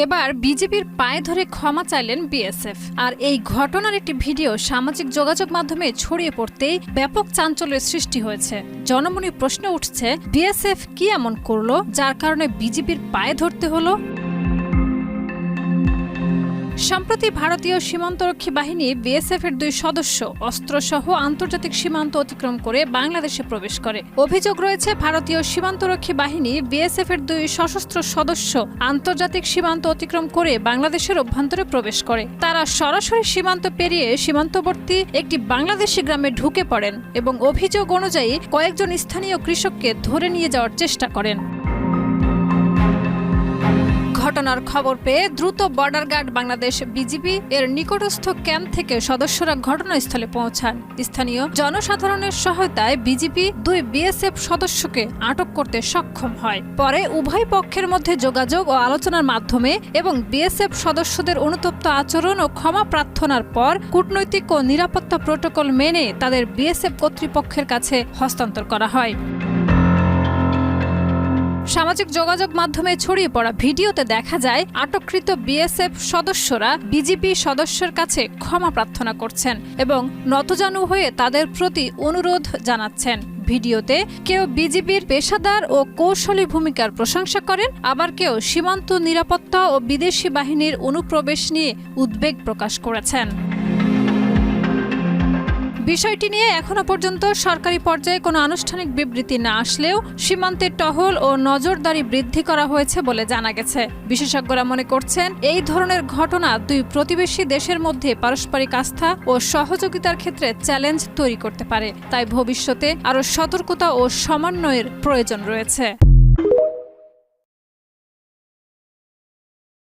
এবার বিজেপির পায়ে ধরে ক্ষমা চাইলেন বিএসএফ। আর এই ঘটনার একটি ভিডিও সামাজিক যোগাযোগ মাধ্যমে ছড়িয়ে পড়তেই ব্যাপক চাঞ্চল্যের সৃষ্টি হয়েছে। জনমনে প্রশ্ন উঠছে, বিএসএফ কি এমন করলো যার কারণে বিজেপির পায়ে ধরতে হলো? সম্প্রতি ভারতীয় সীমান্তরক্ষী বাহিনী বিএসএফ এর 2 সদস্য অস্ত্রসহ আন্তর্জাতিক সীমান্ত অতিক্রম করে বাংলাদেশে প্রবেশ করে। অভিযোগ রয়েছে, ভারতীয় সীমান্তরক্ষী বাহিনী বিএসএফ এর 2 সশস্ত্র সদস্য আন্তর্জাতিক সীমান্ত অতিক্রম করে বাংলাদেশের অভ্যন্তরে প্রবেশ করে। তারা সরাসরি সীমান্ত পেরিয়ে সীমান্তবর্তী একটি বাংলাদেশি গ্রামে ঢুকে পড়েন এবং অভিযোগ অনুযায়ী কয়েকজন স্থানীয় কৃষককে ধরে নিয়ে যাওয়ার চেষ্টা করেন। ঘটনার খবর পেয়ে দ্রুত বর্ডার গার্ড বাংলাদেশ বিজিবি এর নিকটস্থ ক্যাম্প থেকে সদস্যরা ঘটনাস্থলে পৌঁছান। স্থানীয় জনসাধারণের সহায়তায় বিজিবি 2 বিএসএফ সদস্যকে আটক করতে সক্ষম হয়। পরে উভয় পক্ষের মধ্যে যোগাযোগ ও আলোচনার মাধ্যমে এবং বিএসএফ সদস্যদের অনুতপ্ত আচরণ ও ক্ষমা প্রার্থনার পর কূটনৈতিক ও নিরাপত্তা প্রটোকল মেনে তাদের বিএসএফ কর্তৃপক্ষের কাছে হস্তান্তর করা হয়। সামাজিক যোগাযোগ মাধ্যমে ছড়িয়ে পড়া ভিডিওতে দেখা যায়, আটককৃত বিএসএফ সদস্যরা বিজিবি সদস্যের কাছে ক্ষমা প্রার্থনা করছেন এবং নতজানু হয়ে তাদের প্রতি অনুরোধ জানাচ্ছেন। ভিডিওতে কেউ বিজিবির পেশাদার ও কৌশলী ভূমিকার প্রশংসা করেন, আবার কেউ সীমান্ত নিরাপত্তা ও বিদেশি বাহিনীর অনুপ্রবেশ নিয়ে উদ্বেগ প্রকাশ করেছেন। বিষয়টি নিয়ে এখনো পর্যন্ত সরকারি পর্যায়ে কোনো আনুষ্ঠানিক বিবৃতি না আসলেও সীমান্তে টহল ও নজরদারি বৃদ্ধি করা হয়েছে বলে জানা গেছে। বিশেষজ্ঞরা মনে করছেন, এই ধরনের ঘটনা 2 প্রতিবেশী দেশের মধ্যে পারস্পরিক আস্থা ও সহযোগিতার ক্ষেত্রে চ্যালেঞ্জ তৈরি করতে পারে। তাই ভবিষ্যতে আরও সতর্কতা ও সমন্বয়ের প্রয়োজন রয়েছে।